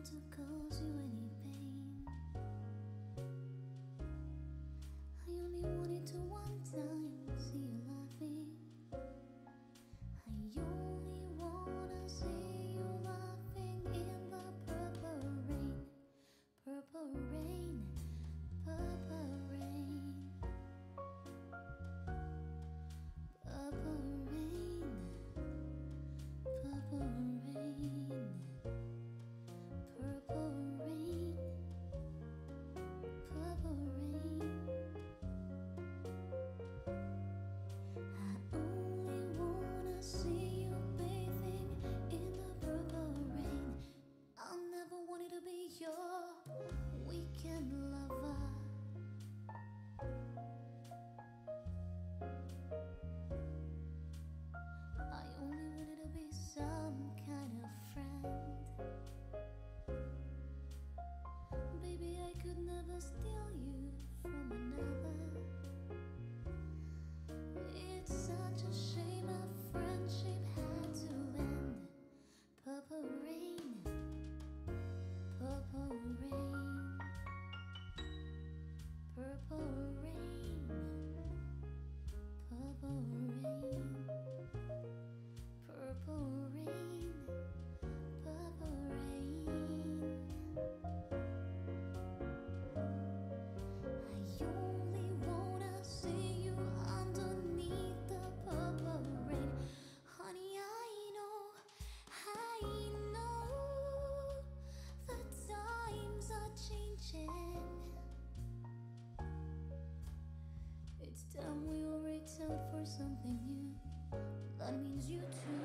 to cause you any pain. I only wanted to one time see you laughing. I only wanna see you laughing in the purple rain, purple rain, purple rain, purple rain, purple rain, purple rain, purple rain. I only wanna see you bathing in the purple rain. I'll never wanted to be your weekend lover. I only wanted to be some kind of friend. Baby, I could never steal you from another. It's such a shame our friendship had to end. Purple rain, purple rain, purple rain, purple rain, purple rain, purple rain. I only wanna see you underneath the purple rain. Honey, I know the times are changing. It's time we all reach out for something new. That means you too.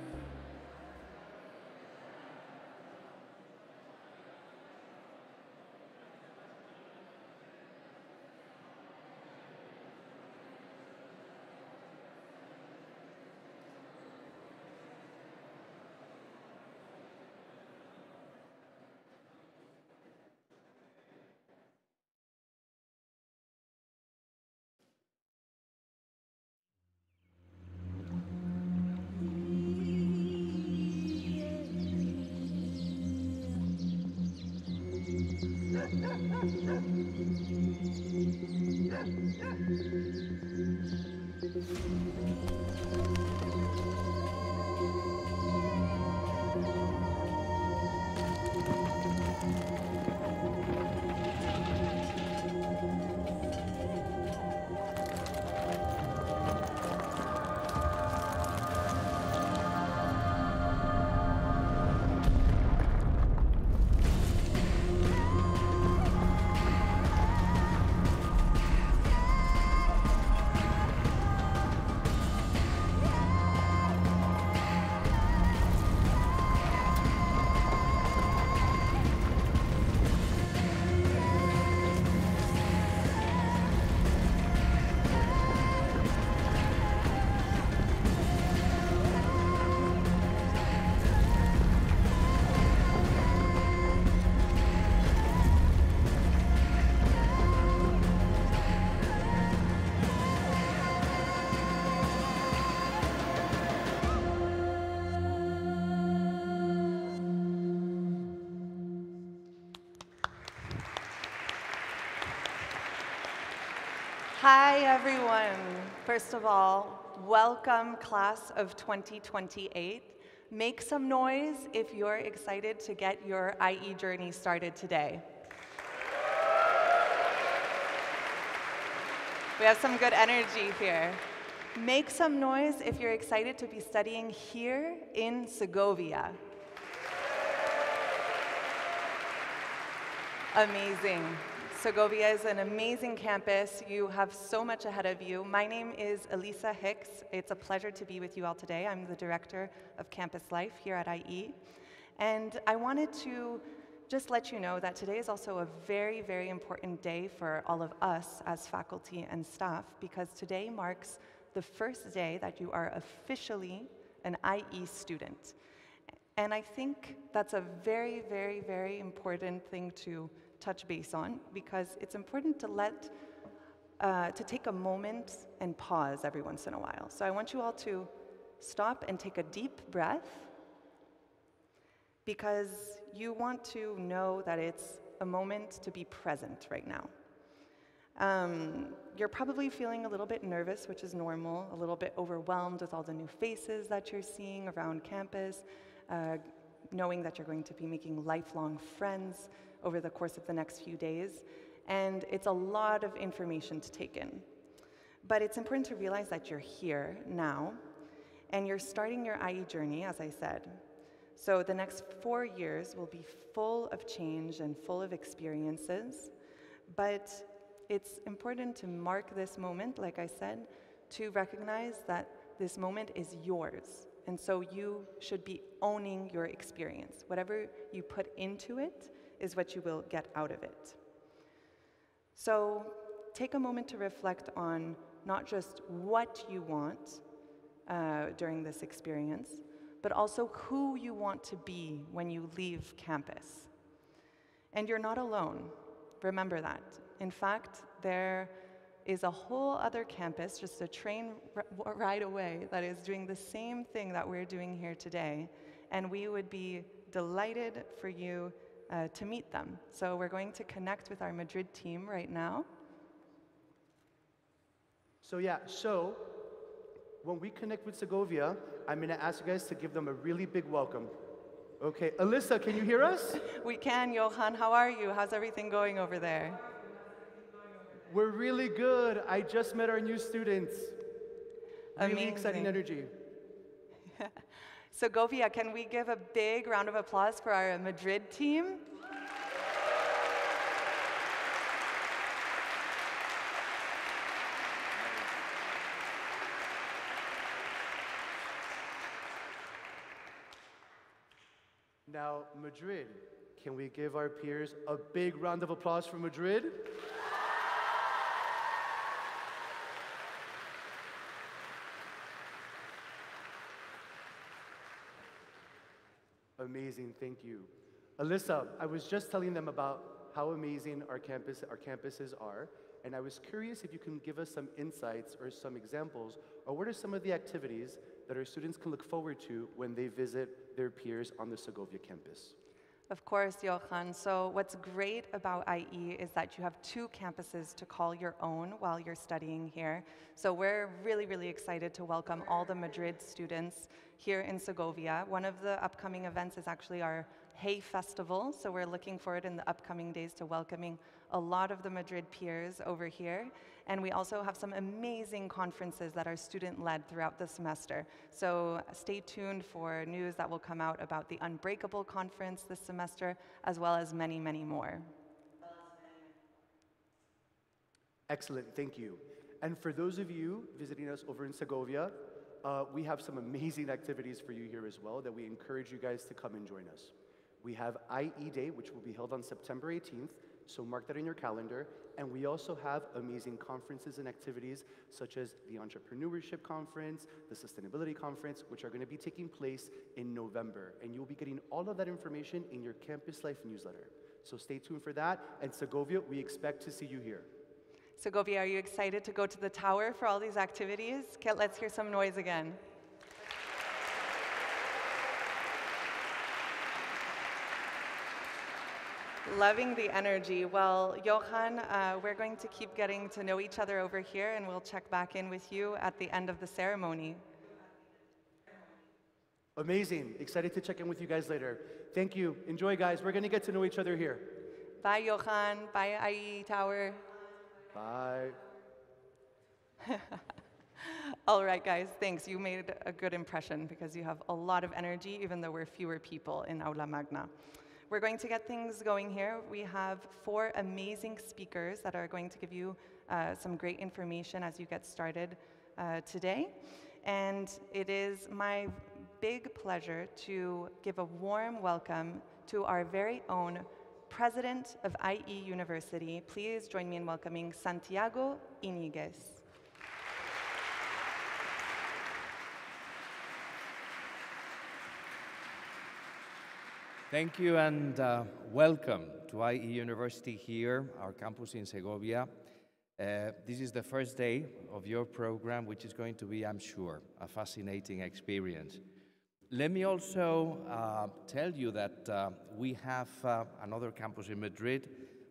Hi, everyone. First of all, welcome, class of 2028. Make some noise if you're excited to get your IE journey started today. We have some good energy here. Make some noise if you're excited to be studying here in Segovia. Amazing. Segovia is an amazing campus. You have so much ahead of you. My name is Elisa Hicks. It's a pleasure to be with you all today. I'm the Director of Campus Life here at IE. And I wanted to just let you know that today is also a very, very important day for all of us as faculty and staff, because today marks the first day that you are officially an IE student. And I think that's a very, very, very important thing to touch base on, because it's important to take a moment and pause every once in a while. So I want you all to stop and take a deep breath, because you want to know that it's a moment to be present right now. You're probably feeling a little bit nervous, which is normal, a little bit overwhelmed with all the new faces that you're seeing around campus, knowing that you're going to be making lifelong friends over the course of the next few days. And it's a lot of information to take in. But it's important to realize that you're here now, and you're starting your IE journey, as I said. So the next 4 years will be full of change and full of experiences, but it's important to mark this moment, like I said, to recognize that this moment is yours. And so you should be owning your experience. Whatever you put into it is what you will get out of it. So take a moment to reflect on not just what you want during this experience, but also who you want to be when you leave campus. And you're not alone. Remember that. In fact, there is a whole other campus, just a train ride away, that is doing the same thing that we're doing here today. And we would be delighted for you to meet them. So we're going to connect with our Madrid team right now. So when we connect with Segovia, I'm going to ask you guys to give them a really big welcome. Okay, Alyssa, can you hear us? We can, Johan. How are you? How's everything going over there? We're really good. I just met our new students. Really Amazing. exciting energy. Segovia, can we give a big round of applause for our Madrid team? Now, Madrid, can we give our peers a big round of applause for Madrid? Amazing, thank you. Alyssa, I was just telling them about how amazing our campuses are, and I was curious if you can give us some insights or some examples, or what are some of the activities that our students can look forward to when they visit their peers on the Segovia campus? Of course, Johan. So what's great about IE is that you have 2 campuses to call your own while you're studying here. So we're really, really excited to welcome all the Madrid students here in Segovia. One of the upcoming events is actually our Hay Festival, so we're looking forward in the upcoming days to welcoming a lot of the Madrid peers over here. And we also have some amazing conferences that are student-led throughout the semester. So stay tuned for news that will come out about the Unbreakable conference this semester, as well as many, many more. Excellent, thank you. And for those of you visiting us over in Segovia, we have some amazing activities for you here as well that we encourage you guys to come and join us. We have IE Day, which will be held on September 18th, so mark that in your calendar. And we also have amazing conferences and activities such as the Entrepreneurship Conference, the Sustainability Conference, which are going to be taking place in November. And you'll be getting all of that information in your Campus Life newsletter. So stay tuned for that. And Segovia, we expect to see you here. Segovia, are you excited to go to the tower for all these activities? Okay, let's hear some noise again. Loving the energy. Well, Johan, we're going to keep getting to know each other over here, and we'll check back in with you at the end of the ceremony. Amazing. Excited to check in with you guys later. Thank you. Enjoy, guys. We're going to get to know each other here. Bye, Johan. Bye, IE Tower. Bye. All right, guys, thanks. You made a good impression because you have a lot of energy, even though we're fewer people in Aula Magna. We're going to get things going here. We have 4 amazing speakers that are going to give you some great information as you get started today. And it is my big pleasure to give a warm welcome to our very own President of IE University. Please join me in welcoming Santiago Iñiguez. Thank you and welcome to IE University here, our campus in Segovia. This is the first day of your program, which is going to be, I'm sure, a fascinating experience. Let me also tell you that we have another campus in Madrid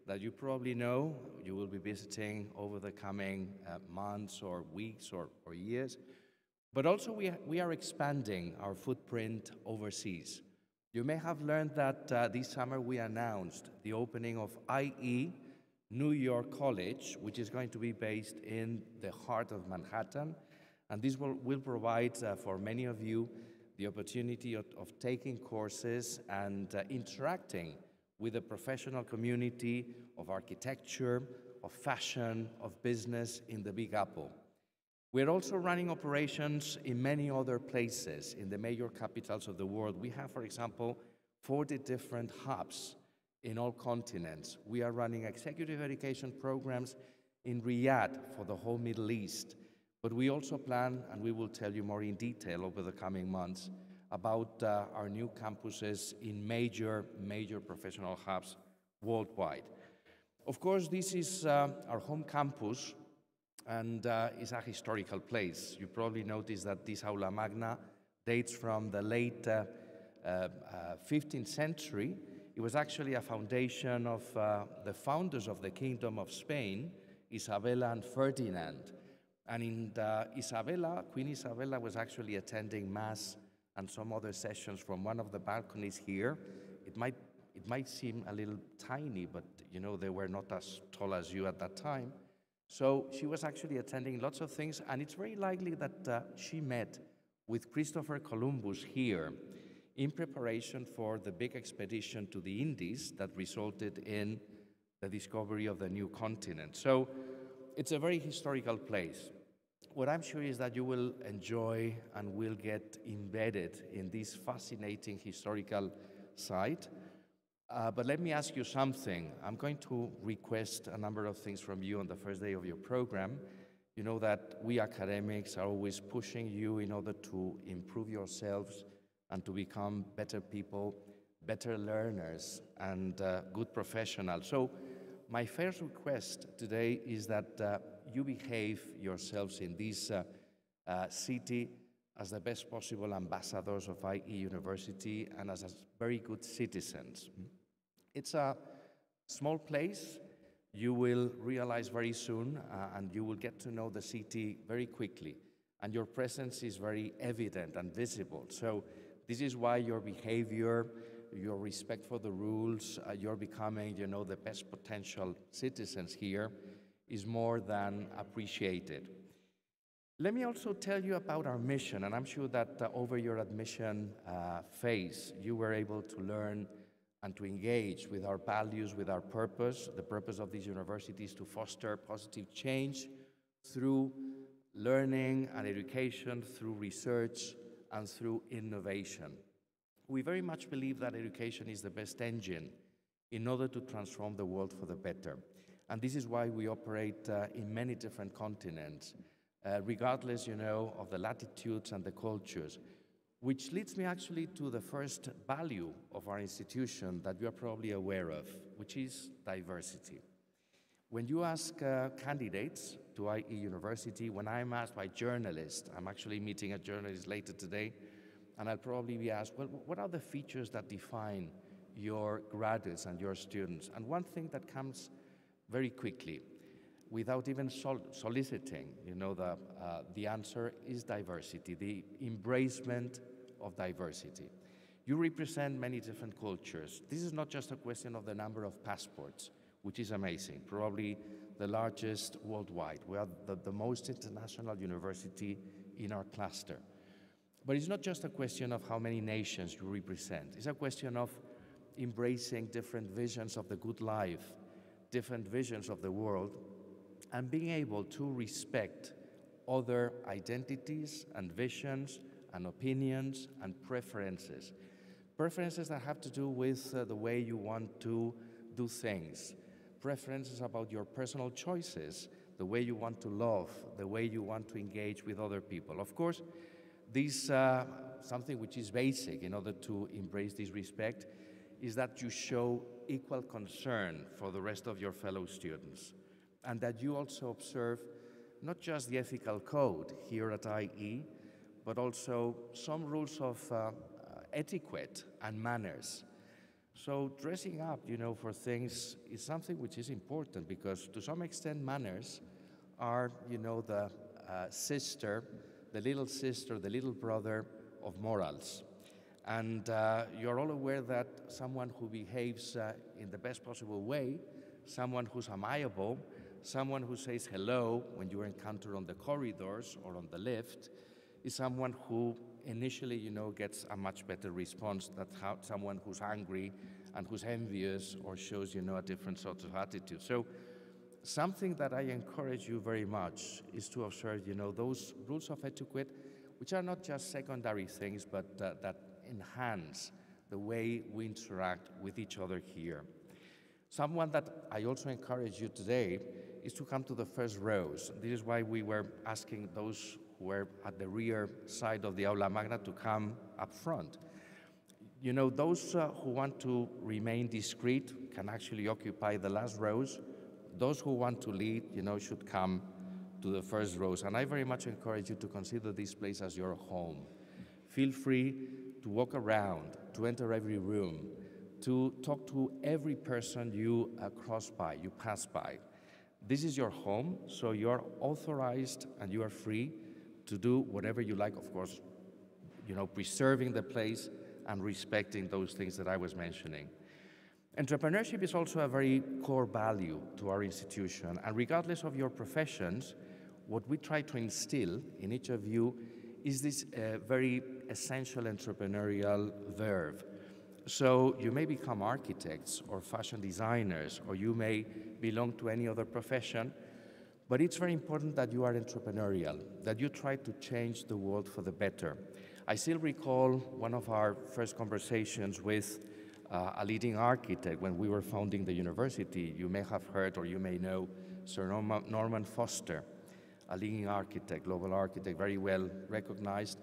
that you probably know you will be visiting over the coming months or weeks or years. But also we are expanding our footprint overseas. You may have learned that this summer we announced the opening of IE New York College, which is going to be based in the heart of Manhattan. And this will provide for many of you the opportunity of taking courses and interacting with the professional community of architecture, of fashion, of business in the Big Apple. We're also running operations in many other places in the major capitals of the world. We have, for example, 40 different hubs in all continents. We are running executive education programs in Riyadh for the whole Middle East. But we also plan, and we will tell you more in detail over the coming months, about our new campuses in major professional hubs worldwide. Of course, this is our home campus, and it's a historical place. You probably noticed that this aula magna dates from the late 15th century. It was actually a foundation of the founders of the Kingdom of Spain, Isabella and Ferdinand. And in Queen Isabella was actually attending Mass and some other sessions from one of the balconies here. It might seem a little tiny, but you know, they were not as tall as you at that time. So she was actually attending lots of things, and it's very likely that she met with Christopher Columbus here in preparation for the big expedition to the Indies that resulted in the discovery of the new continent. So it's a very historical place. What I'm sure is that you will enjoy and will get embedded in this fascinating historical site. But let me ask you something. I'm going to request a number of things from you on the first day of your program. You know that we academics are always pushing you in order to improve yourselves and to become better people, better learners, and good professionals. So my first request today is that you behave yourselves in this city as the best possible ambassadors of IE University and as very good citizens. It's a small place. You will realize very soon, and you will get to know the city very quickly. And your presence is very evident and visible. So this is why your behavior, your respect for the rules, you're becoming, you know, the best potential citizens here is more than appreciated. Let me also tell you about our mission, and I'm sure that over your admission phase, you were able to learn and to engage with our values, with our purpose. The purpose of this university is to foster positive change through learning and education, through research, and through innovation. We very much believe that education is the best engine in order to transform the world for the better. And this is why we operate in many different continents, regardless, you know, of the latitudes and the cultures, which leads me actually to the first value of our institution that you are probably aware of, which is diversity. When you ask candidates to IE University, when I'm asked by journalists, I'm actually meeting a journalist later today, and I'll probably be asked, well, what are the features that define your graduates and your students? And one thing that comes very quickly, without even soliciting, you know, the answer is diversity, the embracement of diversity. You represent many different cultures. This is not just a question of the number of passports, which is amazing, probably the largest worldwide. We are the most international university in our cluster. But it's not just a question of how many nations you represent. It's a question of embracing different visions of the good life, different visions of the world, and being able to respect other identities and visions and opinions and preferences. Preferences that have to do with the way you want to do things. Preferences about your personal choices, the way you want to love, the way you want to engage with other people. Of course, this something which is basic in order to embrace this respect is that you show equal concern for the rest of your fellow students, and that you also observe not just the ethical code here at IE, but also some rules of etiquette and manners. So dressing up, for things is something which is important because to some extent manners are, the sister, the little brother of morals. And you're all aware that someone who behaves in the best possible way, someone who's amiable, someone who says hello when you encounter on the corridors or on the lift, is someone who initially, gets a much better response than someone who's angry and who's envious or shows, a different sort of attitude. So something that I encourage you very much is to observe, those rules of etiquette, which are not just secondary things, but that enhance the way we interact with each other here. Someone that I also encourage you today is to come to the first rows. This is why we were asking those who were at the rear side of the aula magna to come up front. Those who want to remain discreet can actually occupy the last rows. Those who want to lead, should come to the first rows. And I very much encourage you to consider this place as your home. Feel free to walk around, to enter every room, to talk to every person you pass by. This is your home, so you're authorized and you are free to do whatever you like, of course, preserving the place and respecting those things that I was mentioning. Entrepreneurship is also a very core value to our institution, and regardless of your professions, what we try to instill in each of you is this very essential entrepreneurial verve. So you may become architects or fashion designers, or you may belong to any other profession, but it's very important that you are entrepreneurial, that you try to change the world for the better. I still recall one of our first conversations with a leading architect when we were founding the university. You may have heard or you may know Sir Norman Foster, a leading architect, global architect, very well recognized.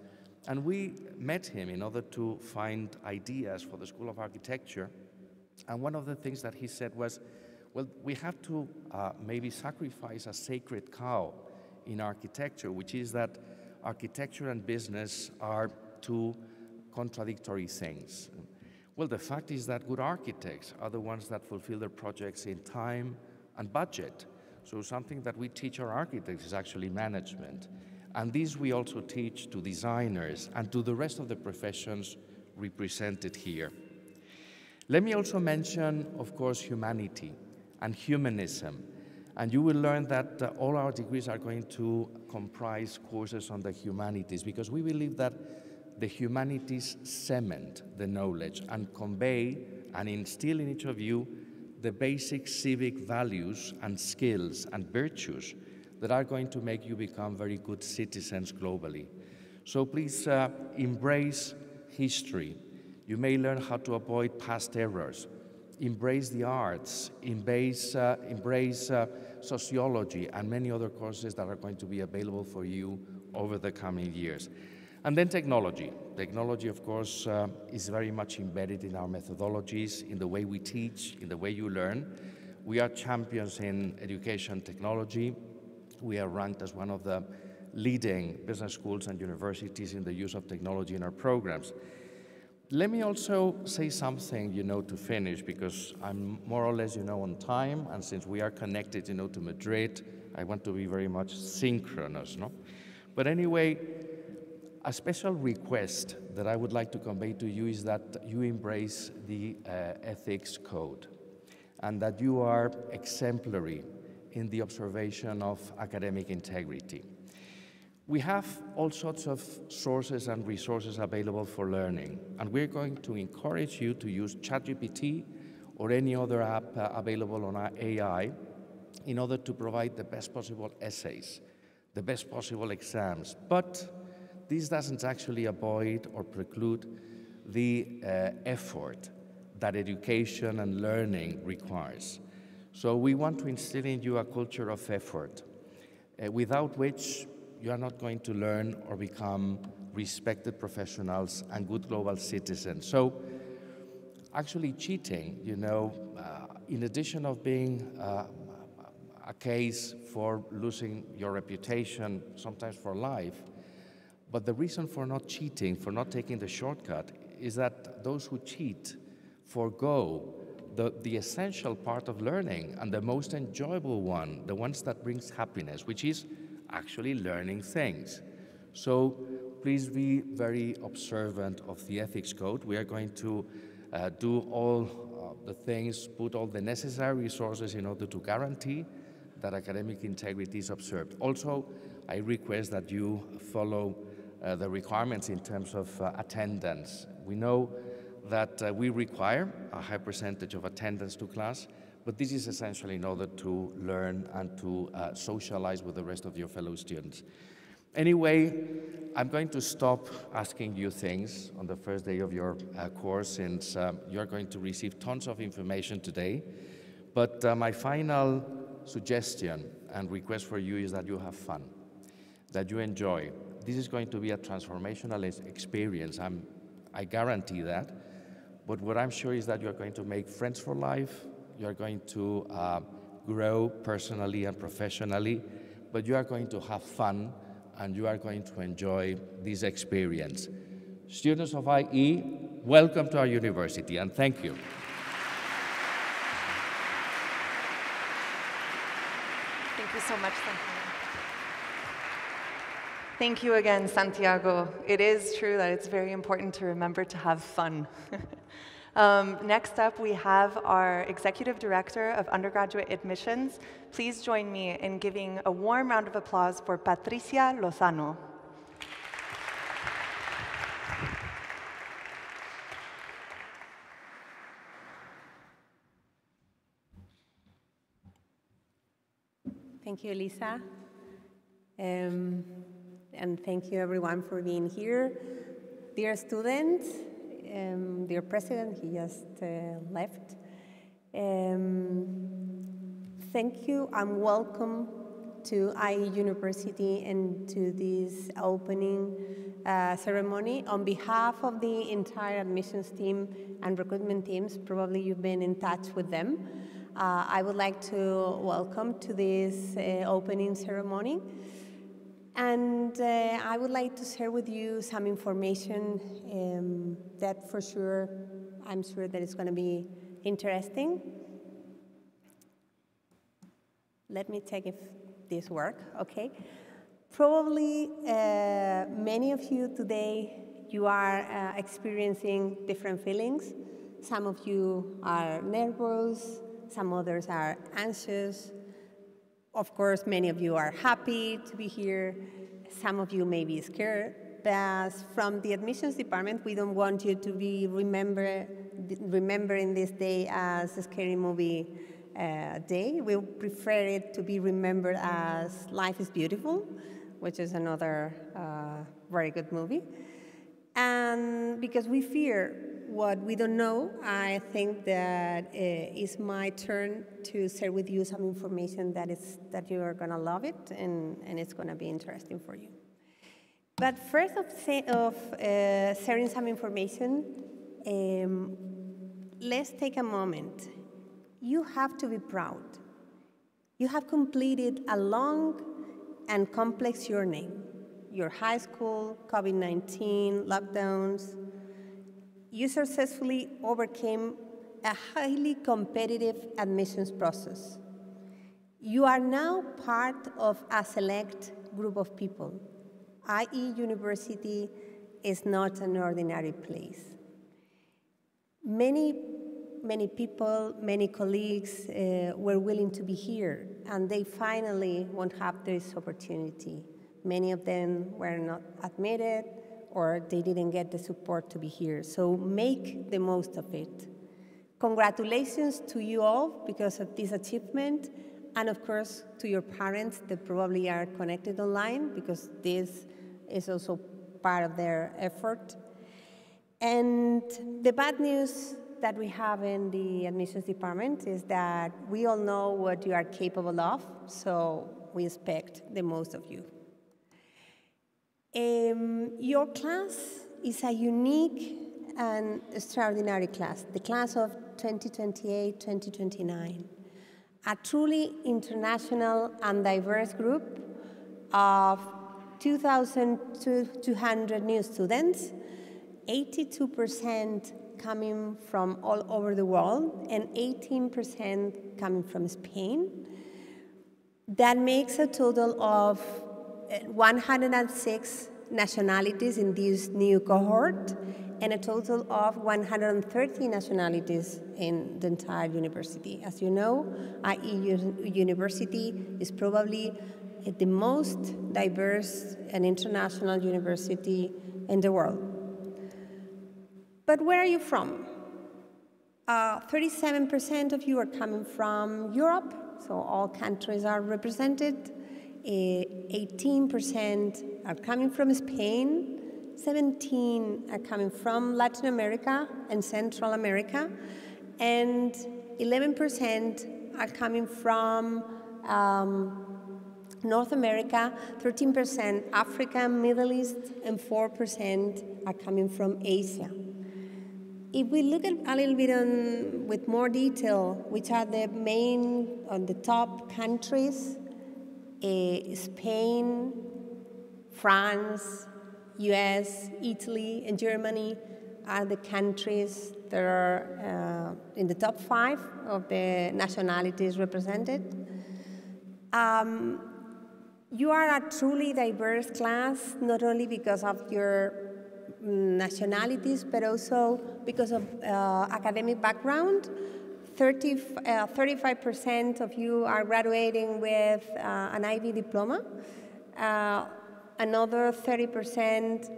And we met him in order to find ideas for the School of Architecture. And one of the things that he said was, well, we have to maybe sacrifice a sacred cow in architecture, which is that architecture and business are two contradictory things. Well, the fact is that good architects are the ones that fulfill their projects in time and budget. So something that we teach our architects is actually management. And this we also teach to designers and to the rest of the professions represented here. Let me also mention, of course, humanity and humanism. And you will learn that all our degrees are going to comprise courses on the humanities, because we believe that the humanities cement the knowledge and convey and instill in each of you the basic civic values and skills and virtues that are going to make you become very good citizens globally. So please embrace history. You may learn how to avoid past errors. Embrace the arts, embrace sociology, and many other courses that are going to be available for you over the coming years. And then technology. Technology, of course, is very much embedded in our methodologies, in the way we teach, in the way you learn. We are champions in education technology. We are ranked as one of the leading business schools and universities in the use of technology in our programs. Let me also say something, to finish, because I'm more or less, on time, and since we are connected, to Madrid, I want to be very much synchronous, no? But anyway, a special request that I would like to convey to you is that you embrace the ethics code and that you are exemplary in the observation of academic integrity. We have all sorts of sources and resources available for learning, and we're going to encourage you to use ChatGPT or any other app available on our AI in order to provide the best possible essays, the best possible exams. But this doesn't actually avoid or preclude the effort that education and learning requires. So we want to instill in you a culture of effort, without which you are not going to learn or become respected professionals and good global citizens. So actually cheating, in addition of being a case for losing your reputation, sometimes for life, but the reason for not cheating, for not taking the shortcut, is that those who cheat forego the essential part of learning and the most enjoyable one, the ones that brings happiness, which is actually learning things. So please be very observant of the ethics code. We are going to do all the things, put all the necessary resources in order to guarantee that academic integrity is observed. Also, I request that you follow the requirements in terms of attendance. We know that we require a high percentage of attendance to class, but this is essentially in order to learn and to socialize with the rest of your fellow students. Anyway, I'm going to stop asking you things on the first day of your course, since you're going to receive tons of information today. But my final suggestion and request for you is that you have fun, that you enjoy. This is going to be a transformational experience. I guarantee that. But what I'm sure is that you're going to make friends for life, you're going to grow personally and professionally, but you are going to have fun and you are going to enjoy this experience. Students of IE, welcome to our university, and thank you. Thank you so much, Santiago. Thank you again, Santiago. It is true that it's very important to remember to have fun. Next up, we have our Executive Director of Undergraduate Admissions. Please join me in giving a warm round of applause for Patricia Lozano. Thank you, Elisa. And thank you, everyone, for being here. Dear students, dear President, he just left. Thank you and welcome to IE University and to this opening ceremony. On behalf of the entire admissions team and recruitment teams, probably you've been in touch with them. I would like to welcome to this opening ceremony. And I would like to share with you some information that for sure, I'm sure that it's going to be interesting. Let me check if this works, okay? Probably many of you today, you are experiencing different feelings. Some of you are nervous, some others are anxious. Of course, many of you are happy to be here. Some of you may be scared. But from the admissions department, we don't want you to be remembering this day as a scary movie day. We prefer it to be remembered as Life is Beautiful, which is another very good movie. And because we fear what we don't know, I think that it's my turn to share with you some information that you are going to love it, and it's going to be interesting for you. But first of sharing some information, let's take a moment. You have to be proud. You have completed a long and complex journey. Your high school, COVID-19, lockdowns. You successfully overcame a highly competitive admissions process. You are now part of a select group of people. IE University is not an ordinary place. Many people, many colleagues were willing to be here, and they finally won't have this opportunity. Many of them were not admitted, or they didn't get the support to be here. So make the most of it. Congratulations to you all because of this achievement, and of course to your parents that probably are connected online, because this is also part of their effort. And the bad news that we have in the admissions department is that we all know what you are capable of, so we expect the most of you. Your class is a unique and extraordinary class, the class of 2028-2029, a truly international and diverse group of 2,200 new students 82% coming from all over the world, and 18% coming from Spain. That makes a total of 106 nationalities in this new cohort, and a total of 130 nationalities in the entire university. As you know, IE University is probably the most diverse and international university in the world. But where are you from? 37% of you are coming from Europe, so all countries are represented. 18% are coming from Spain. 17 are coming from Latin America and Central America, and 11% are coming from North America, 13% Africa, Middle East, and 4% are coming from Asia. If we look at a little bit with more detail, which are the main, the top countries, Spain, France, US, Italy, and Germany are the countries that are in the top 5 of the nationalities represented. You are a truly diverse class, not only because of your nationalities, but also because of academic background. 35% of you are graduating with an IB diploma. Another 30%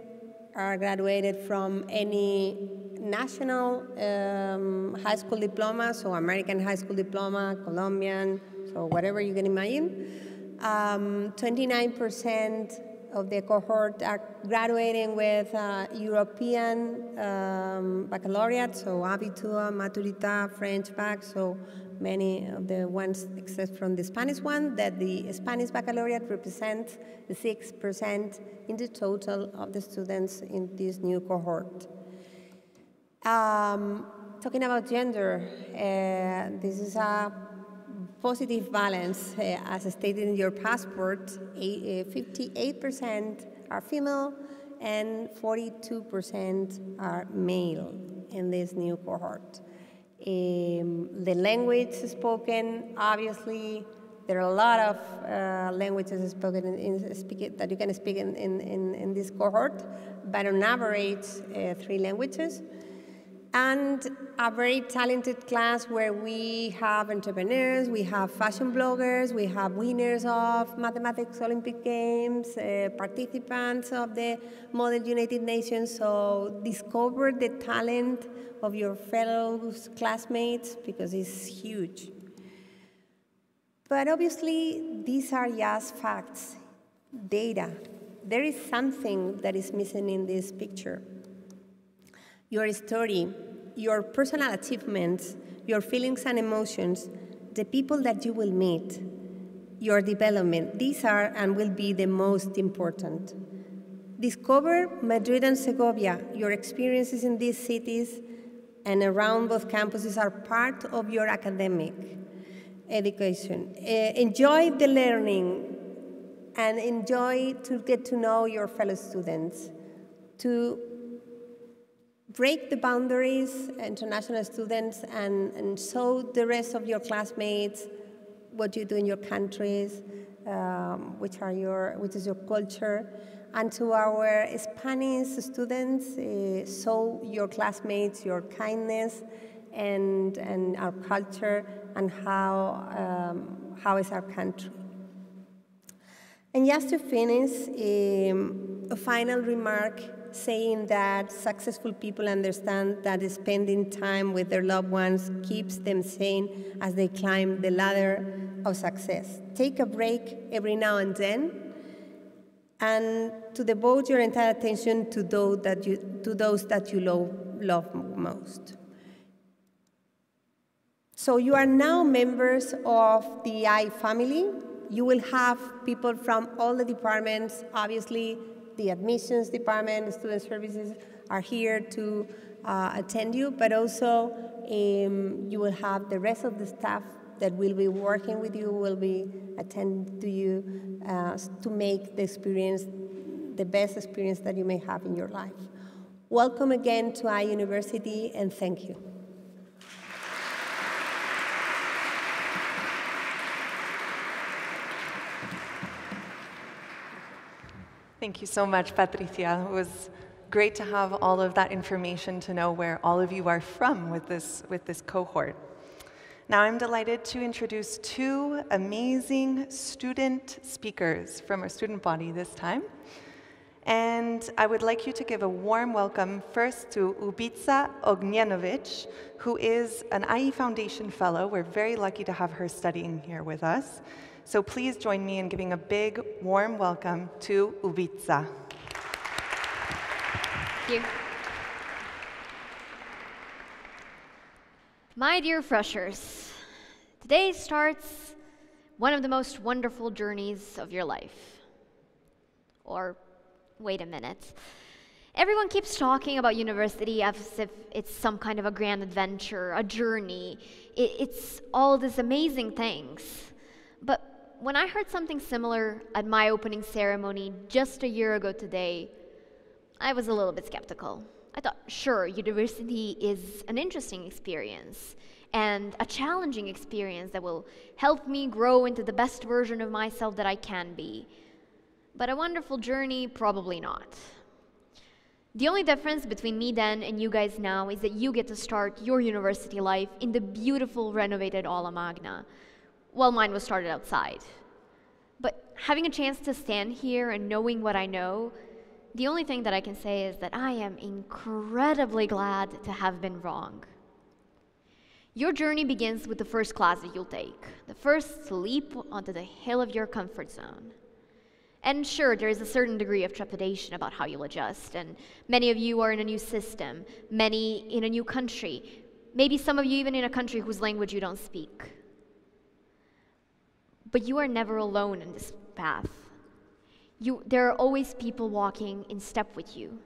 are graduated from any national high school diploma, so American high school diploma, Colombian, so whatever you can imagine. 29% of the cohort are graduating with European baccalaureate, so Abitur, Maturita, French bac, so many of the ones except from the Spanish one, that the Spanish baccalaureate represents the 6% in the total of the students in this new cohort. Talking about gender, this is a positive balance, as stated in your passport. 58% are female and 42% are male in this new cohort. The language spoken, obviously, there are a lot of languages spoken that you can speak in this cohort, but on average, 3 languages. And a very talented class where we have entrepreneurs, we have fashion bloggers, we have winners of mathematics Olympic Games, participants of the Model United Nations. So discover the talent of your fellow classmates, because it's huge. But obviously, these are just facts, data. There is something that is missing in this picture. Your story, your personal achievements, your feelings and emotions, the people that you will meet, your development, these are and will be the most important. Discover Madrid and Segovia. Your experiences in these cities and around both campuses are part of your academic education. Enjoy the learning and enjoy to get to know your fellow students, to break the boundaries, international students, and show the rest of your classmates what you do in your countries, which is your culture. And to our Spanish students, show your classmates your kindness and our culture and how is our country. And just to finish, a final remark saying that successful people understand that spending time with their loved ones keeps them sane as they climb the ladder of success. Take a break every now and then, and to devote your entire attention to those that you love most. So you are now members of the IE family. You will have people from all the departments. Obviously, the admissions department, the student services are here to attend you, but also you will have the rest of the staff that will be working with you, will be attending to you to make the experience the best experience that you may have in your life. Welcome again to IE University, and thank you. Thank you so much, Patricia. It was great to have all of that information to know where all of you are from with this cohort. Now I'm delighted to introduce two amazing student speakers from our student body this time. And I would like you to give a warm welcome first to Ubica Ognjenovic, who is an IE Foundation Fellow. We're very lucky to have her studying here with us. So please join me in giving a big, warm welcome to Ubica. Thank you. My dear freshers, today starts one of the most wonderful journeys of your life. Or, wait a minute. Everyone keeps talking about university as if it's some kind of a grand adventure, a journey. It's all these amazing things. But when I heard something similar at my opening ceremony just a year ago today, I was a little bit skeptical. I thought, sure, university is an interesting experience and a challenging experience that will help me grow into the best version of myself that I can be. But a wonderful journey, probably not. The only difference between me then and you guys now is that you get to start your university life in the beautiful renovated Aula Magna, while mine was started outside. But having a chance to stand here and knowing what I know, the only thing that I can say is that I am incredibly glad to have been wrong. Your journey begins with the first class that you'll take, the first leap onto the hill of your comfort zone. And sure, there is a certain degree of trepidation about how you'll adjust, and many of you are in a new system, many in a new country, maybe some of you even in a country whose language you don't speak. But you are never alone in this path. There are always people walking in step with you.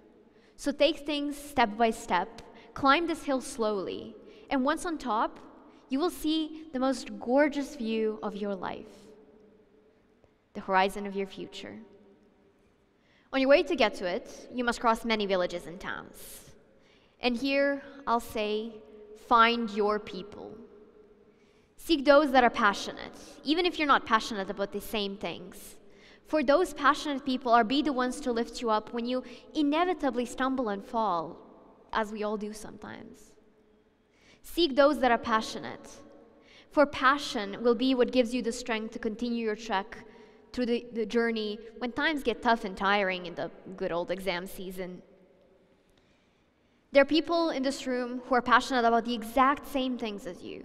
So take things step by step, climb this hill slowly, and once on top, you will see the most gorgeous view of your life, the horizon of your future. On your way to get to it, you must cross many villages and towns. And here, I'll say, find your people. Seek those that are passionate, even if you're not passionate about the same things. For those passionate people are be the ones to lift you up when you inevitably stumble and fall, as we all do sometimes. Seek those that are passionate, for passion will be what gives you the strength to continue your trek through the journey when times get tough and tiring in the good old exam season. There are people in this room who are passionate about the exact same things as you.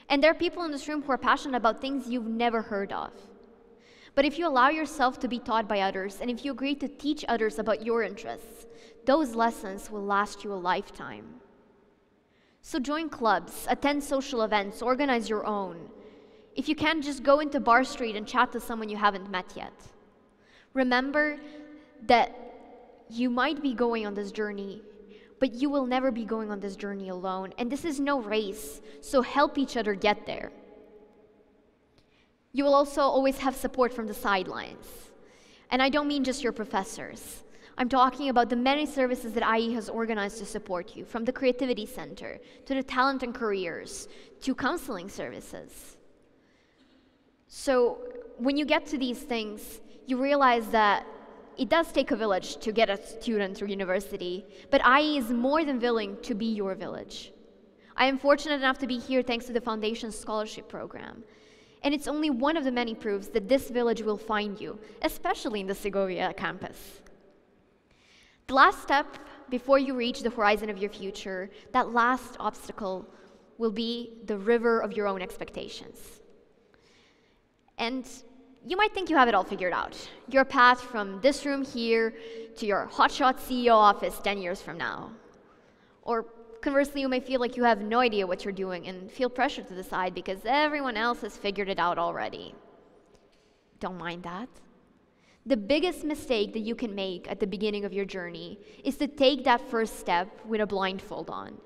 And there are people in this room who are passionate about things you've never heard of. But if you allow yourself to be taught by others, and if you agree to teach others about your interests, those lessons will last you a lifetime. So join clubs, attend social events, organize your own. If you can't, just go into Bar Street and chat to someone you haven't met yet. Remember that you might be going on this journey, but you will never be going on this journey alone. And this is no race, so help each other get there. You will also always have support from the sidelines. And I don't mean just your professors. I'm talking about the many services that IE has organized to support you, from the Creativity Center, to the Talent and Careers, to counseling services. So when you get to these things, you realize that it does take a village to get a student through university, but IE is more than willing to be your village. I am fortunate enough to be here thanks to the Foundation's scholarship program. And it's only one of the many proofs that this village will find you, especially in the Segovia campus. The last step before you reach the horizon of your future, that last obstacle will be the river of your own expectations. And you might think you have it all figured out. Your path from this room here to your hotshot CEO office 10 years from now. Or conversely, you may feel like you have no idea what you're doing and feel pressure to decide because everyone else has figured it out already. Don't mind that. The biggest mistake that you can make at the beginning of your journey is to take that first step with a blindfold on.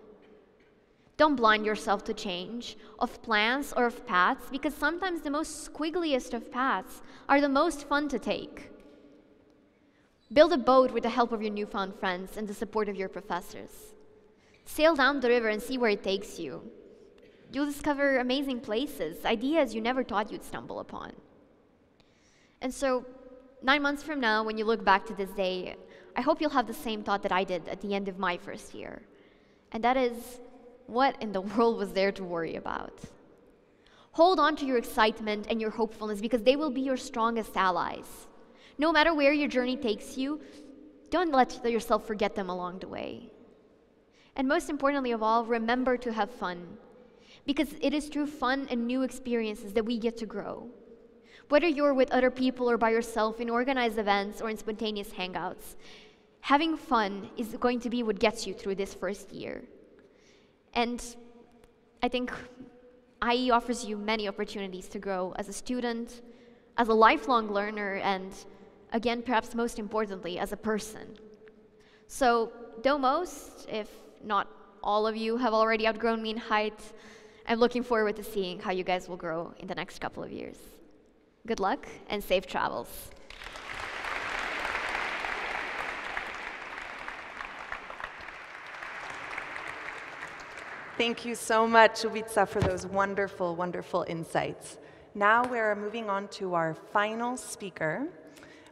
Don't blind yourself to change of plans or of paths, because sometimes the most squiggliest of paths are the most fun to take. Build a boat with the help of your newfound friends and the support of your professors. Sail down the river and see where it takes you. You'll discover amazing places, ideas you never thought you'd stumble upon. And so, 9 months from now, when you look back to this day, I hope you'll have the same thought that I did at the end of my first year. And that is, what in the world was there to worry about? Hold on to your excitement and your hopefulness because they will be your strongest allies. No matter where your journey takes you, don't let yourself forget them along the way. And most importantly of all, remember to have fun. Because it is through fun and new experiences that we get to grow. Whether you're with other people or by yourself in organized events or in spontaneous hangouts, having fun is going to be what gets you through this first year. And I think IE offers you many opportunities to grow as a student, as a lifelong learner, and again, perhaps most importantly, as a person. So, though most, if not all of you, have already outgrown me in height, I'm looking forward to seeing how you guys will grow in the next couple of years. Good luck and safe travels. Thank you so much, Iwica, for those wonderful, wonderful insights. Now we're moving on to our final speaker,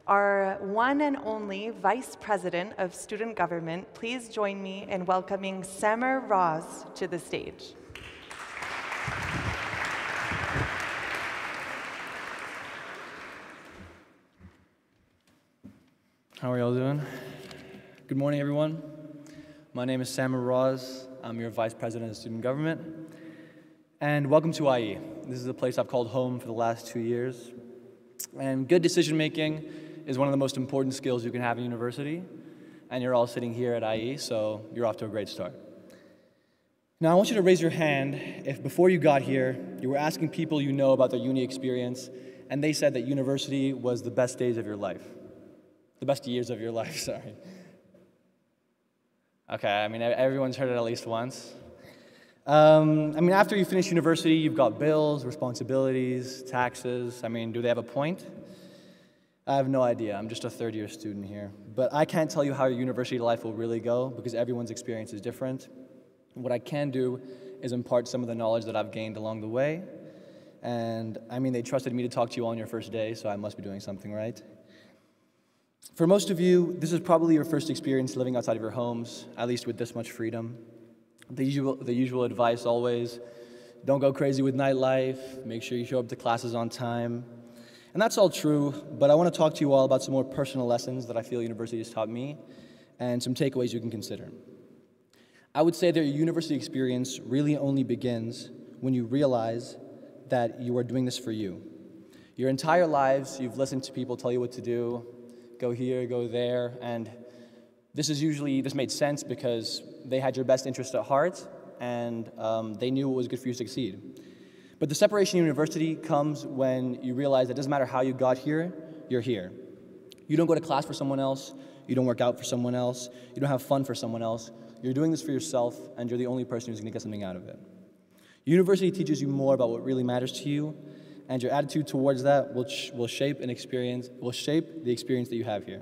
our one and only Vice President of Student Government. Please join me in welcoming Samer Roz to the stage. How are y'all doing? Good morning, everyone. My name is Samer Roz. I'm your Vice President of Student Government. And welcome to IE. This is a place I've called home for the last 2 years. And good decision making is one of the most important skills you can have in university. And you're all sitting here at IE, so you're off to a great start. Now, I want you to raise your hand if before you got here, you were asking people you know about their uni experience, and they said that university was the best days of your life. The best years of your life, sorry. Okay, I mean, everyone's heard it at least once. I mean, after you finish university, you've got bills, responsibilities, taxes. I mean, do they have a point? I have no idea. I'm just a third-year student here. But I can't tell you how your university life will really go because everyone's experience is different. What I can do is impart some of the knowledge that I've gained along the way. And, I mean, they trusted me to talk to you on your first day, so I must be doing something right. For most of you, this is probably your first experience living outside of your homes, at least with this much freedom. The usual advice always, don't go crazy with nightlife, make sure you show up to classes on time. And that's all true, but I want to talk to you all about some more personal lessons that I feel university has taught me, and some takeaways you can consider. I would say that your university experience really only begins when you realize that you are doing this for you. Your entire lives, you've listened to people tell you what to do, go here, go there, and this made sense because they had your best interest at heart, and they knew what was good for you to succeed. But the separation in university comes when you realize that it doesn't matter how you got here, you're here. You don't go to class for someone else, you don't work out for someone else, you don't have fun for someone else. You're doing this for yourself, and you're the only person who's going to get something out of it. University teaches you more about what really matters to you, and your attitude towards that will shape the experience that you have here.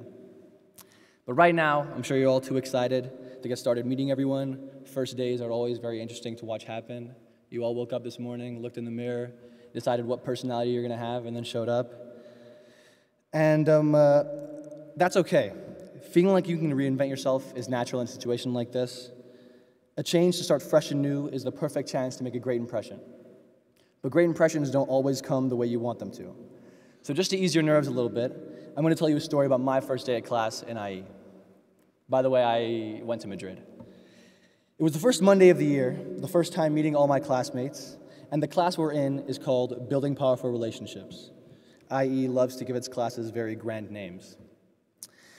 But right now, I'm sure you're all too excited to get started meeting everyone. First days are always very interesting to watch happen. You all woke up this morning, looked in the mirror, decided what personality you're going to have, and then showed up. And that's okay. Feeling like you can reinvent yourself is natural in a situation like this. A change to start fresh and new is the perfect chance to make a great impression. But great impressions don't always come the way you want them to. So just to ease your nerves a little bit, I'm going to tell you a story about my first day at class in IE. By the way, I went to Madrid. It was the first Monday of the year, the first time meeting all my classmates, and the class we're in is called Building Powerful Relationships. IE loves to give its classes very grand names.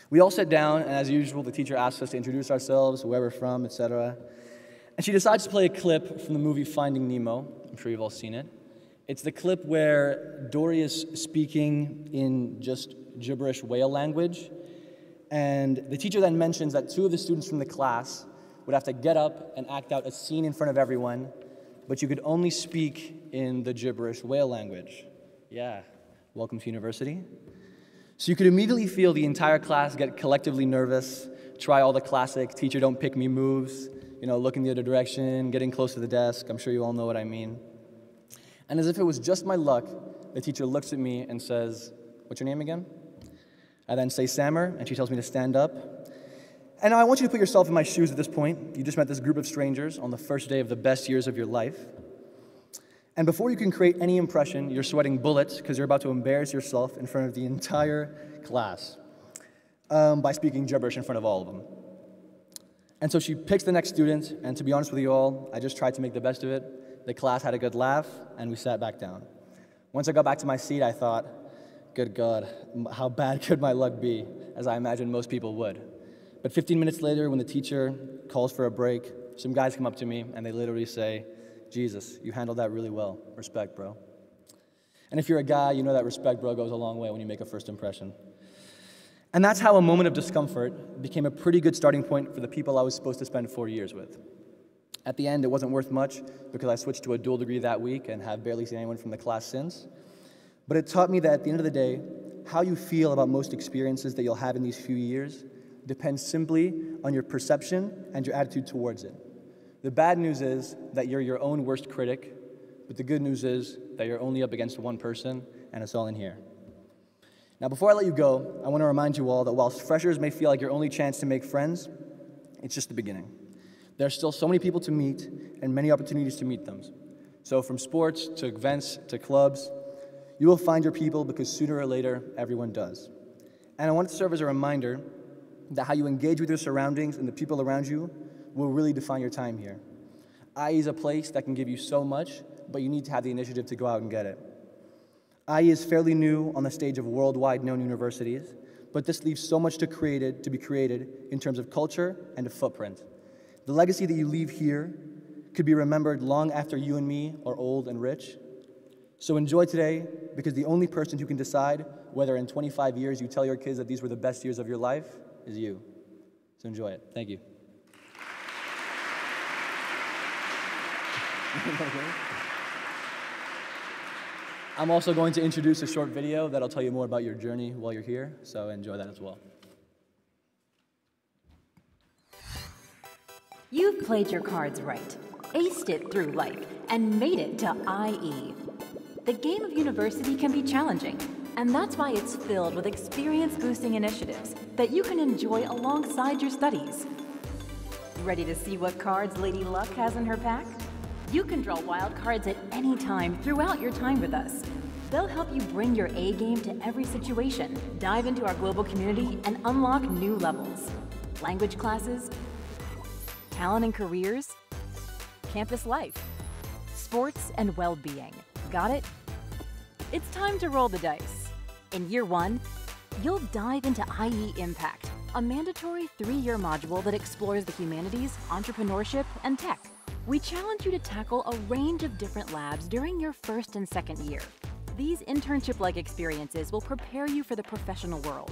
We all sat down, and as usual, the teacher asked us to introduce ourselves, where we're from, etc. And she decides to play a clip from the movie Finding Nemo. I'm sure you've all seen it. It's the clip where Dory is speaking in just gibberish whale language, and the teacher then mentions that 2 of the students from the class would have to get up and act out a scene in front of everyone, but you could only speak in the gibberish whale language. Yeah, welcome to university. So you could immediately feel the entire class get collectively nervous, try all the classic teacher don't pick me moves, looking the other direction, getting close to the desk. I'm sure you all know what I mean. And as if it was just my luck, the teacher looks at me and says, "What's your name again?" I then say Sammer, and she tells me to stand up. And now I want you to put yourself in my shoes at this point. You just met this group of strangers on the first day of the best years of your life. And before you can create any impression, you're sweating bullets because you're about to embarrass yourself in front of the entire class by speaking gibberish in front of all of them. And so she picks the next student, and to be honest with you all, I just tried to make the best of it. The class had a good laugh, and we sat back down. Once I got back to my seat, I thought, good God, how bad could my luck be, as I imagined most people would. But 15 minutes later, when the teacher calls for a break, some guys come up to me, and they literally say, "Jesus, you handled that really well. Respect, bro." And if you're a guy, you know that respect, bro, goes a long way when you make a first impression. And that's how a moment of discomfort became a pretty good starting point for the people I was supposed to spend 4 years with. At the end, it wasn't worth much because I switched to a dual degree that week and have barely seen anyone from the class since. But it taught me that at the end of the day, how you feel about most experiences that you'll have in these few years depends simply on your perception and your attitude towards it. The bad news is that you're your own worst critic, but the good news is that you're only up against one person, and it's all in here. Now, before I let you go, I want to remind you all that whilst freshers may feel like your only chance to make friends, it's just the beginning. There are still so many people to meet and many opportunities to meet them. So from sports to events to clubs, you will find your people because sooner or later, everyone does. And I want it to serve as a reminder that how you engage with your surroundings and the people around you will really define your time here. IE is a place that can give you so much, but you need to have the initiative to go out and get it. IE is fairly new on the stage of worldwide known universities, but this leaves so much to be created in terms of culture and a footprint. The legacy that you leave here could be remembered long after you and me are old and rich. So enjoy today, because the only person who can decide whether in 25 years you tell your kids that these were the best years of your life is you. So enjoy it. Thank you. I'm also going to introduce a short video that'll tell you more about your journey while you're here, so enjoy that as well. You've played your cards right, aced it through life, and made it to IE. The game of university can be challenging, and that's why it's filled with experience-boosting initiatives that you can enjoy alongside your studies. Ready to see what cards Lady Luck has in her pack? You can draw wild cards at any time throughout your time with us. They'll help you bring your A game to every situation, dive into our global community, and unlock new levels. Language classes, talent and careers, campus life, sports and well-being. Got it? It's time to roll the dice. In year one, you'll dive into IE Impact, a mandatory 3-year module that explores the humanities, entrepreneurship, and tech. We challenge you to tackle a range of different labs during your first and second year. These internship-like experiences will prepare you for the professional world.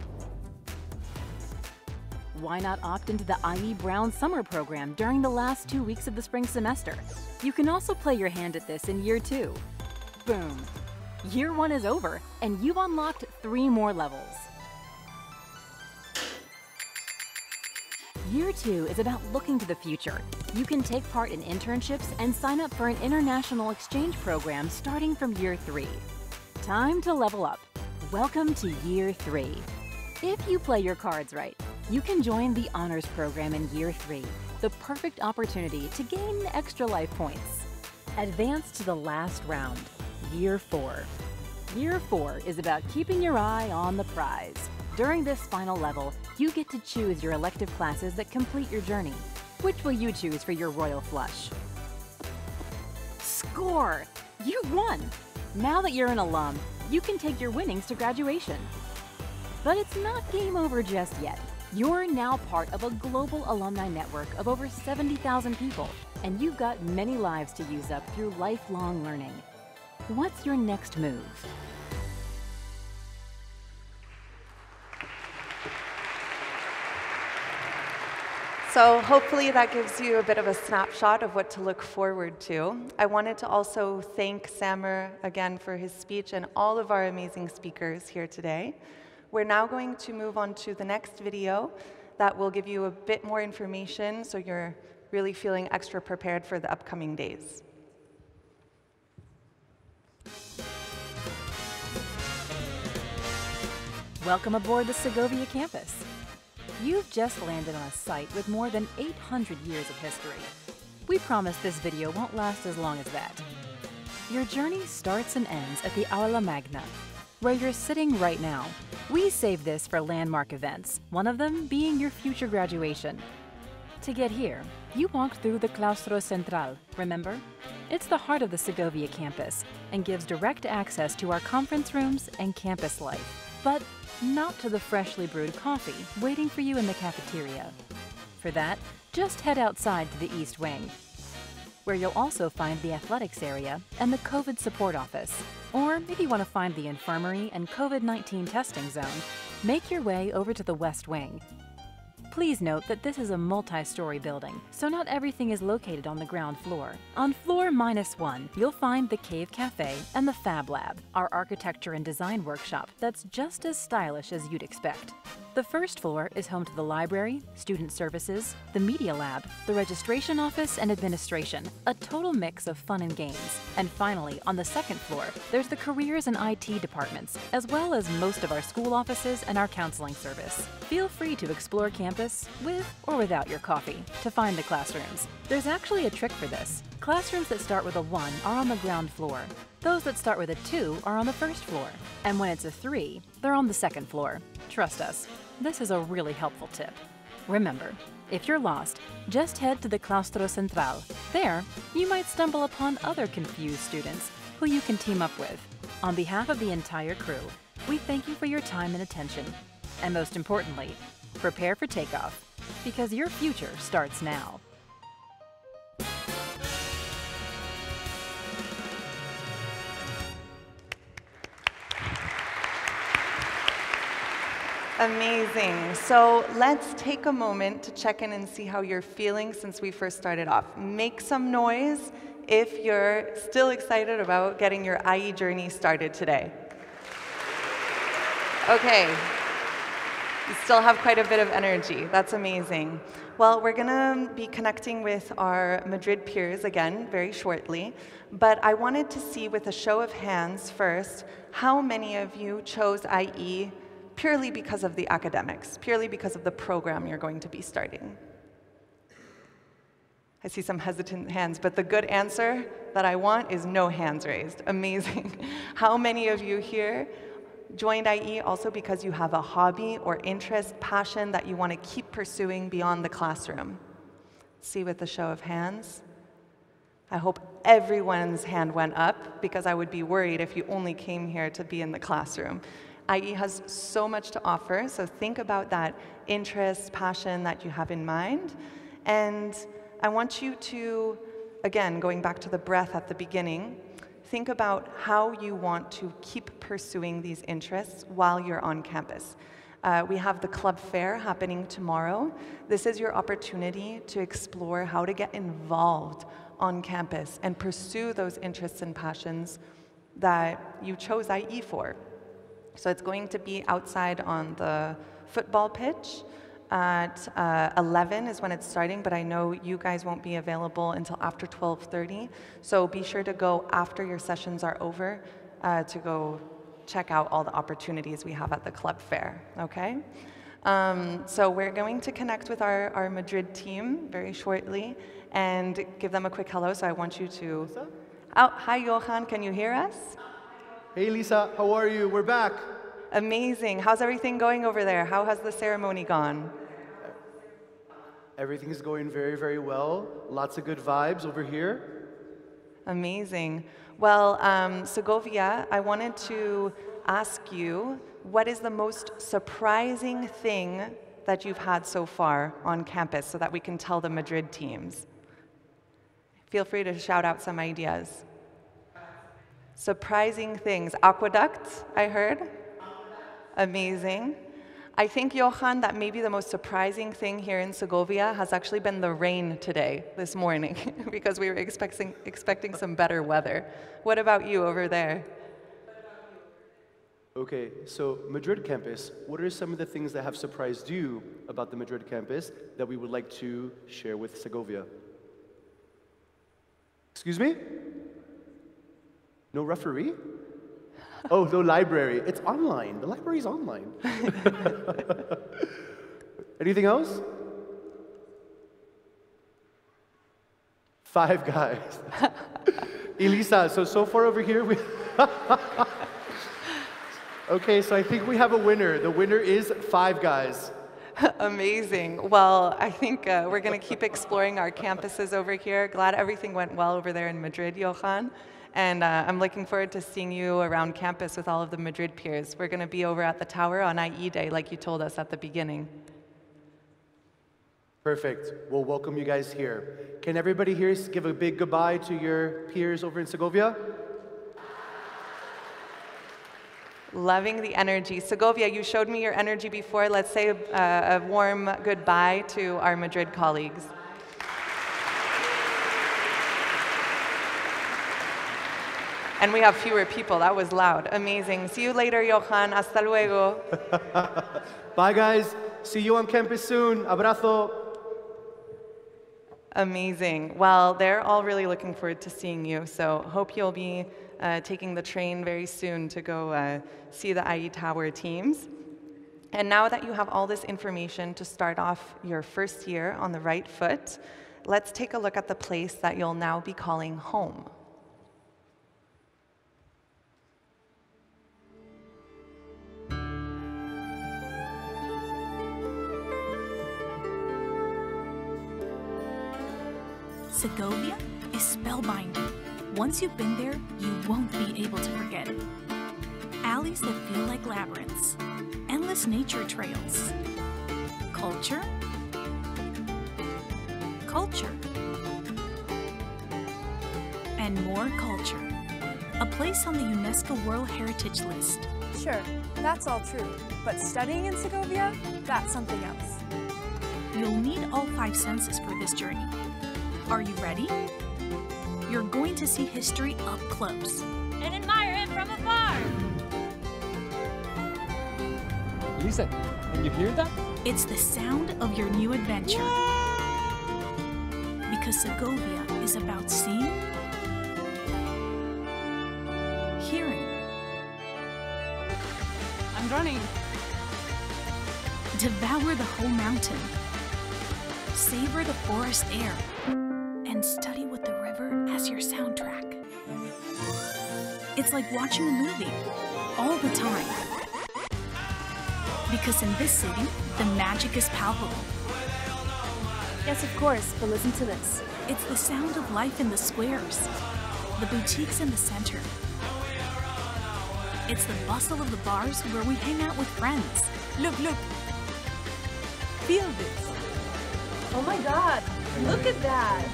Why not opt into the IE Brown Summer Program during the last 2 weeks of the spring semester? You can also play your hand at this in year 2. Boom. Year 1 is over, and you've unlocked 3 more levels. Year 2 is about looking to the future. You can take part in internships and sign up for an international exchange program starting from year 3. Time to level up. Welcome to year 3. If you play your cards right, you can join the honors program in year 3, the perfect opportunity to gain extra life points. Advance to the last round, year 4. Year 4 is about keeping your eye on the prize. During this final level, you get to choose your elective classes that complete your journey. Which will you choose for your royal flush? Score! You won! Now that you're an alum, you can take your winnings to graduation. But it's not game over just yet. You're now part of a global alumni network of over 70,000 people, and you've got many lives to use up through lifelong learning. What's your next move? So hopefully that gives you a bit of a snapshot of what to look forward to. I wanted to also thank Sammer again for his speech and all of our amazing speakers here today. We're now going to move on to the next video that will give you a bit more information so you're really feeling extra prepared for the upcoming days. Welcome aboard the Segovia campus. You've just landed on a site with more than 800 years of history. We promise this video won't last as long as that. Your journey starts and ends at the Aula Magna, where you're sitting right now. We save this for landmark events, one of them being your future graduation. To get here, you walked through the Claustro Central, remember? It's the heart of the Segovia campus and gives direct access to our conference rooms and campus life. But not to the freshly brewed coffee waiting for you in the cafeteria. For that, just head outside to the East Wing, where you'll also find the athletics area and the COVID support office. Or if you want to find the infirmary and COVID-19 testing zone, make your way over to the West Wing. Please note that this is a multi-story building, so not everything is located on the ground floor. On floor -1, you'll find the Cave Cafe and the Fab Lab, our architecture and design workshop that's just as stylish as you'd expect. The first floor is home to the library, student services, the media lab, the registration office, and administration, a total mix of fun and games. And finally, on the second floor, there's the careers and IT departments, as well as most of our school offices and our counseling service. Feel free to explore campus with or without your coffee to find the classrooms. There's actually a trick for this. Classrooms that start with a 1 are on the ground floor. Those that start with a 2 are on the first floor. And when it's a 3, they're on the second floor. Trust us, this is a really helpful tip. Remember, if you're lost, just head to the Claustro Central. There, you might stumble upon other confused students who you can team up with. On behalf of the entire crew, we thank you for your time and attention. And most importantly, prepare for takeoff, because your future starts now. Amazing. So let's take a moment to check in and see how you're feeling since we first started off. Make some noise if you're still excited about getting your IE journey started today. Okay. You still have quite a bit of energy. That's amazing. Well, we're going to be connecting with our Madrid peers again very shortly, but I wanted to see with a show of hands first how many of you chose IE purely because of the academics, purely because of the program you're going to be starting. I see some hesitant hands, but the good answer that I want is no hands raised. Amazing. How many of you here joined IE also because you have a hobby or interest, passion that you want to keep pursuing beyond the classroom? See with the show of hands. I hope everyone's hand went up because I would be worried if you only came here to be in the classroom. IE has so much to offer, so think about that interest, passion that you have in mind. And I want you to, again, going back to the breath at the beginning, think about how you want to keep pursuing these interests while you're on campus. We have the club fair happening tomorrow. This is your opportunity to explore how to get involved on campus and pursue those interests and passions that you chose IE for. So it's going to be outside on the football pitch at 11 is when it's starting, but I know you guys won't be available until after 12:30. So be sure to go after your sessions are over to go check out all the opportunities we have at the club fair, okay? So we're going to connect with our Madrid team very shortly and give them a quick hello. So I want you to... Oh, hi, Johan, can you hear us? Hey, Lisa, how are you? We're back. Amazing. How's everything going over there? How has the ceremony gone? Everything's going very, very well. Lots of good vibes over here. Amazing. Well, Segovia, I wanted to ask you, what is the most surprising thing that you've had so far on campus so that we can tell the Madrid teams? Feel free to shout out some ideas. Surprising things. Aqueduct, I heard. Amazing. I think, Johan, that maybe the most surprising thing here in Segovia has actually been the rain today, this morning, because we were expecting some better weather. What about you over there? Okay, so Madrid campus, what are some of the things that have surprised you about the Madrid campus that we would like to share with Segovia? Excuse me? No referee? Oh, no library. It's online. The library's online. Anything else? Five Guys. Elisa, so far over here, we... Okay, so I think we have a winner. The winner is Five Guys. Amazing. Well, I think we're going to keep exploring our campuses over here. Glad everything went well over there in Madrid, Johan. And I'm looking forward to seeing you around campus with all of the Madrid peers. We're going to be over at the tower on IE Day, like you told us at the beginning. Perfect. We'll welcome you guys here. Can everybody here give a big goodbye to your peers over in Segovia? Loving the energy. Segovia, you showed me your energy before. Let's say a warm goodbye to our Madrid colleagues. And we have fewer people. That was loud. Amazing. See you later, Johan. Hasta luego. Bye, guys. See you on campus soon. Abrazo. Amazing. Well, they're all really looking forward to seeing you. So hope you'll be taking the train very soon to go see the IE Tower teams. And now that you have all this information to start off your first year on the right foot, let's take a look at the place that you'll now be calling home. Segovia is spellbinding. Once you've been there, you won't be able to forget it. Alleys that feel like labyrinths, endless nature trails, culture, culture, and more culture. A place on the UNESCO World Heritage List. Sure, that's all true, but studying in Segovia, that's something else. You'll need all 5 senses for this journey. Are you ready? You're going to see history up close. And admire it from afar! Lisa, can you hear that? It's the sound of your new adventure. Because Segovia is about seeing, hearing. I'm running. Devour the whole mountain. Savor the forest air. And study with the river as your soundtrack. It's like watching a movie, all the time. Because in this city, the magic is palpable. Yes, of course, but listen to this. It's the sound of life in the squares, the boutiques in the center. It's the bustle of the bars where we hang out with friends. Look, look. Feel this. Oh my God, look at that.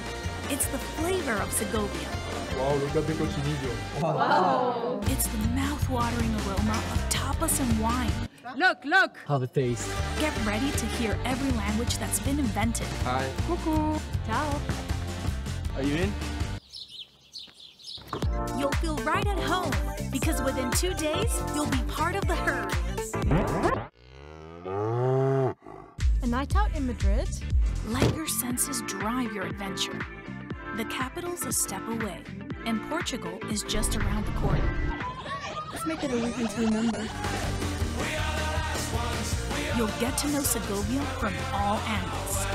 It's the flavor of Segovia. Wow, look at the cochinillo. Wow. It's the mouth-watering aroma of tapas and wine. Look, look! How the taste. Get ready to hear every language that's been invented. Hi. Cuckoo. Ciao. Are you in? You'll feel right at home, because within 2 days, you'll be part of the herd. A night out in Madrid? Let your senses drive your adventure. The capital's a step away, and Portugal is just around the corner. Let's make it a weekend to remember. You'll get to know Segovia from all angles.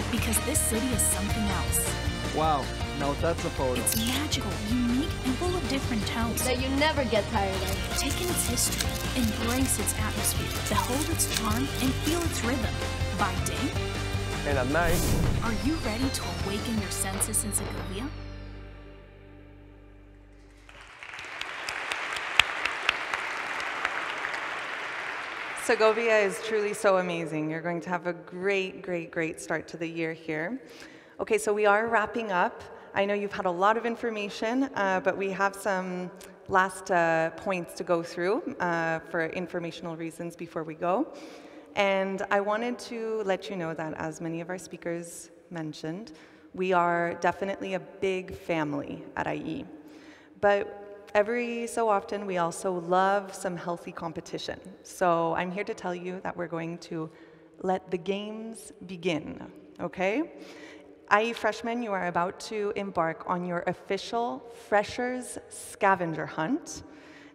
Because this city is something else. Wow, now that's a photo. It's magical, unique, and full of different tones. That you never get tired of. Take in its history, embrace its atmosphere, behold its charm, and feel its rhythm. By day, And at night, are you ready to awaken your senses in Segovia? Segovia is truly so amazing. You're going to have a great, great, great start to the year here. Okay, so we are wrapping up. I know you've had a lot of information, but we have some last points to go through for informational reasons before we go. And I wanted to let you know that, as many of our speakers mentioned, we are definitely a big family at IE. But every so often, we also love some healthy competition. So I'm here to tell you that we're going to let the games begin, okay? IE freshmen, you are about to embark on your official Freshers Scavenger Hunt.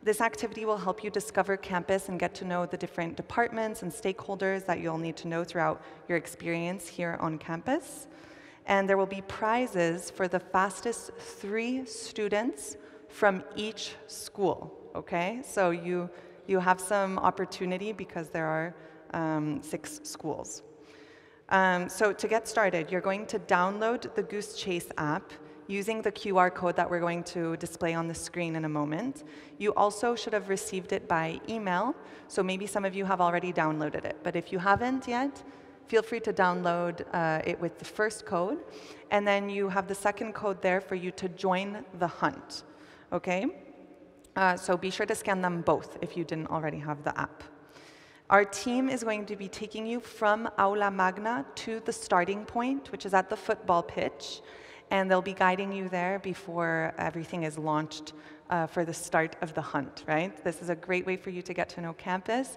This activity will help you discover campus and get to know the different departments and stakeholders that you'll need to know throughout your experience here on campus. And there will be prizes for the fastest 3 students from each school, okay? So you have some opportunity because there are 6 schools. So to get started, you're going to download the Goose Chase app using the QR code that we're going to display on the screen in a moment. You also should have received it by email, so maybe some of you have already downloaded it. But if you haven't yet, feel free to download it with the first code, and then you have the second code there for you to join the hunt, okay? So be sure to scan them both if you didn't already have the app. Our team is going to be taking you from Aula Magna to the starting point, which is at the football pitch, and they'll be guiding you there before everything is launched for the start of the hunt, right? This is a great way for you to get to know campus,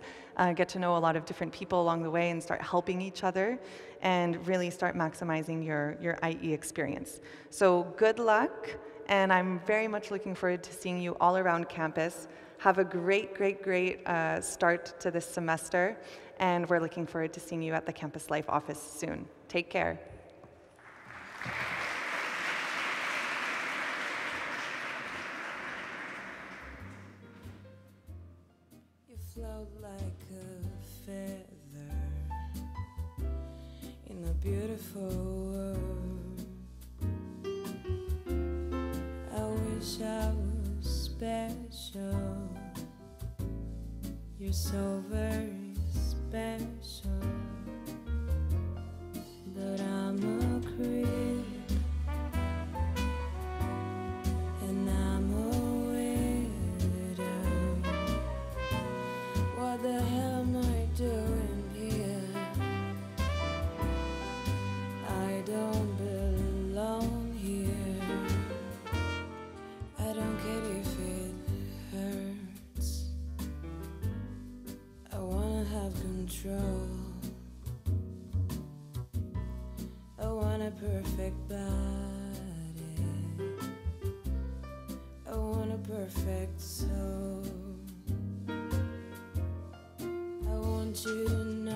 get to know a lot of different people along the way and start helping each other and really start maximizing your IE experience. So good luck, and I'm very much looking forward to seeing you all around campus. Have a great, great, great start to this semester, and we're looking forward to seeing you at the Campus Life office soon. Take care. Float like a feather in a beautiful world. I wish I was special. You're so very special, but I'm a creep and I'm a what the hell am I doing here? I don't belong here. I don't care if it hurts. I wanna have control. I want a perfect body. I want a perfect soul. I want you to know